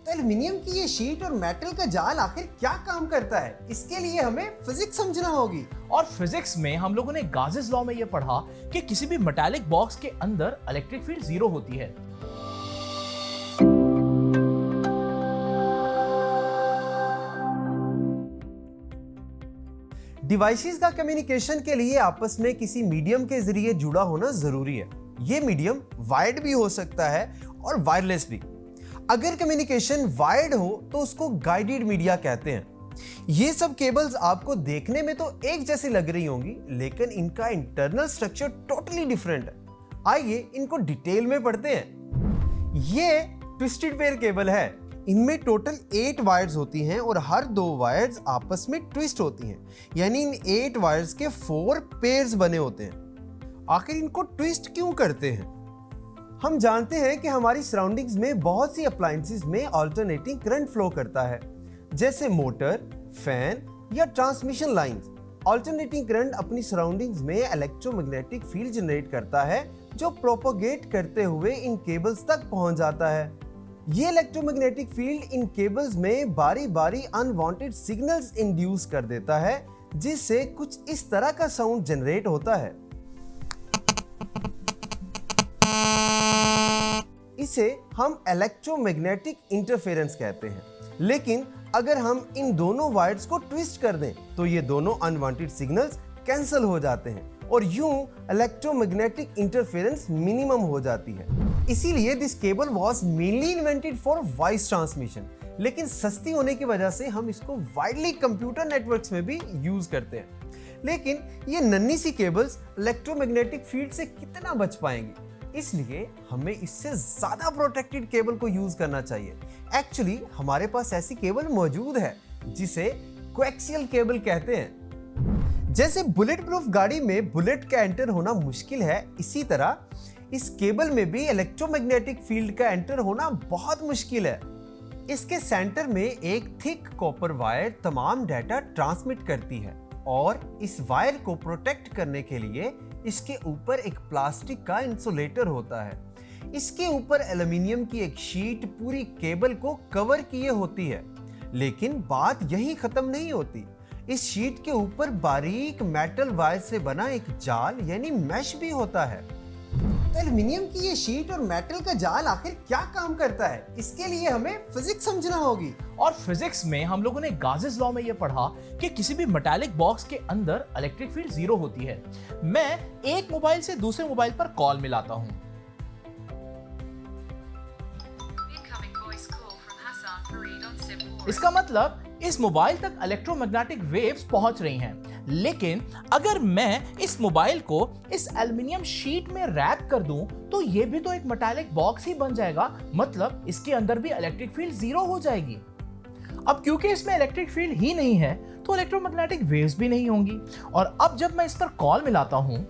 तो एल्युमिनियम की ये शीट और मेटल का जाल आखिर क्या काम करता है, इसके लिए हमें फिजिक्स समझना होगी। और फिजिक्स में हम लोगों ने गाजेस लॉ में ये पढ़ा कि किसी भी मेटालिक बॉक्स के अंदर इलेक्ट्रिक फील्ड 0 होती है। डिवाइसेस का कम्युनिकेशन के लिए आपस में किसी मीडियम के जरिए जुड़ा होना जरूरी है। ये मीडियम वायर्ड भी हो सकता है और वायरलेस भी। अगर कम्युनिकेशन वायर्ड हो तो उसको गाइडेड मीडिया कहते हैं। ये सब केबल्स आपको देखने में तो एक जैसी लग रही होंगी, लेकिन इनका इंटरनल स्ट्रक्चर टोटली डिफरेंट है। आइए इनको डिटेल में पढ़ते हैं। ये ट्विस्टेड पेयर केबल है। इनमें टोटल 8 वायर्स होती हैं और हर 2 वायर्स आपस में ट्विस्ट होती हैं, यानी इन 8 वायर्स के 4 पेयर्स बने होते हैं। आखिर इनको ट्विस्ट क्यों करते हैं? हम जानते हैं कि हमारी सराउंडिंग्स में बहुत सी अप्लायंसेस में अल्टरनेटिंग करंट फ्लो करता है, जैसे मोटर, फैन या ट्रांसमिशन लाइंस। अल्टरनेटिंग करंट अपनी सराउंडिंग्स में इलेक्ट्रोमैग्नेटिक फील्ड जनरेट करता है, जो प्रोपोगेट करते हुए इन केबल्स तक पहुंच जाता है। ये इलेक्ट्रोमैग्नेटिक फील्ड इन केबल्स में बारी बारी अनवांटेड सिग्नल्स इंड्यूस कर देता है, जिससे कुछ इस तरह का साउंड जनरेट होता है। इसे हम इलेक्ट्रोमैग्नेटिक इंटरफेरेंस कहते हैं। लेकिन अगर हम इन दोनों वायर्स को ट्विस्ट कर दें तो ये दोनों अनवांटेड सिग्नल्स कैंसिल हो जाते हैं और यूं इलेक्ट्रोमैग्नेटिक इंटरफेरेंस मिनिमम हो जाती है। इसीलिए this cable was mainly invented for voice transmission, लेकिन सस्ती होने की वजह से हम इसको वाइडली कंप्यूटर नेटवर्क्स में भी यूज करते हैं। लेकिन ये नन्ही सी केबल्स इलेक्ट्रोमैग्नेटिक फील्ड से कितना बच पाएंगी, इसलिए हमें इससे ज्यादा प्रोटेक्टेड केबल को यूज करना चाहिए। एक्चुअली हमारे पास ऐसी केबल मौजूद है जिसे कोएक्सियल केबल कहते हैं। जैसे बुलेट प्रूफ गाड़ी में बुलेट का एंटर होना मुश्किल है, इसी तरह इस केबल में भी इलेक्ट्रोमैग्नेटिक फील्ड का एंटर होना बहुत मुश्किल है। इसके सेंटर में एक थिक कॉपर वायर तमाम डाटा ट्रांसमिट करती है और इस वायर को प्रोटेक्ट करने के लिए इसके ऊपर एक प्लास्टिक का इंसुलेटर होता है। इसके ऊपर एल्युमिनियम की एक शीट पूरी केबल को कवर किए होती है। लेकिन बात यही खत्म नहीं होती। इस शीट के ऊपर बारीक मेटल वायर से बना एक जाल यानी मैश भी होता है। तो एल्युमिनियम की ये शीट और मेटल का जाल आखिर क्या काम करता है, इसके लिए हमें फिजिक्स समझना होगी। और फिजिक्स में हम लोगों ने गाजेस लॉ में ये पढ़ा कि किसी भी मेटालिक बॉक्स के अंदर इलेक्ट्रिक फील्ड 0 होती है। मैं एक मोबाइल से दूसरे मोबाइल पर कॉल मिलाता हूं। इसका मतलब इस मोबाइल तक इलेक्ट्रोमैग्नेटिक वेव्स पहुंच रही हैं। लेकिन अगर मैं इस मोबाइल को इस एल्युमिनियम शीट में रैप कर दूं तो ये भी तो एक मेटालिक बॉक्स ही बन जाएगा, मतलब इसके अंदर भी इलेक्ट्रिक फील्ड 0 हो जाएगी। अब क्योंकि इसमें इलेक्ट्रिक फील्ड ही नहीं है तो इलेक्ट्रोमैग्नेटिक वेव्स भी नहीं होंगी। और अब जब मैं इस पर कॉल मिलाता हूं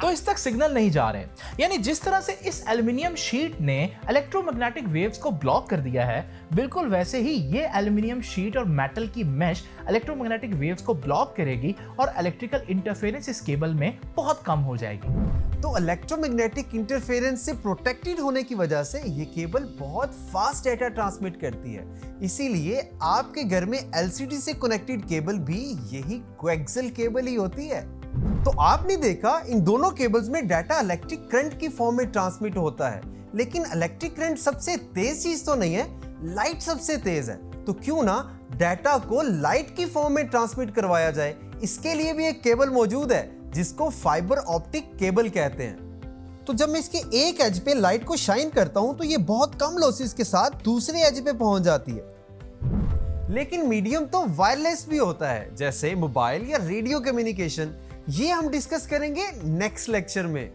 तो इस तक सिग्नल नहीं जा रहे। यानी जिस तरह से इस एल्युमिनियम शीट ने इलेक्ट्रोमैग्नेटिक वेव्स को ब्लॉक कर दिया है, बिल्कुल वैसे ही ये एल्युमिनियम शीट और मेटल की मैश इलेक्ट्रोमैग्नेटिक वेव्स को ब्लॉक करेगी और इलेक्ट्रिकल इंटरफेरेंस इस केबल में बहुत कम हो जाएगी। तो इलेक्ट्रोमैग्नेटिक इंटरफेरेंस से प्रोटेक्टेड होने की वजह से ये केबल बहुत फास्ट डेटा ट्रांसमिट करती है। इसीलिए आपके घर में एलसीडी से कनेक्टेड केबल भी यही कोएक्सियल केबल ही होती है। तो आपने देखा इन दोनों केबल्स में डाटा इलेक्ट्रिक करंट की फॉर्म में ट्रांसमिट होता है। लेकिन इलेक्ट्रिक करंट सबसे तेज चीज तो नहीं है, लाइट सबसे तेज है। तो क्यों ना डाटा को लाइट की फॉर्म में ट्रांसमिट करवाया जाए। इसके लिए भी एक केबल मौजूद है जिसको फाइबर ऑप्टिक केबल कहते हैं। तो जब मैं इसके एक एज पे लाइट को शाइन करता हूं तो ये बहुत कम लॉसेस के साथ दूसरे एज पे पहुंच जाती है। लेकिन मीडियम तो वायरलेस भी होता है, जैसे मोबाइल या रेडियो कम्युनिकेशन। ये हम डिस्कस करेंगे नेक्स्ट लेक्चर में।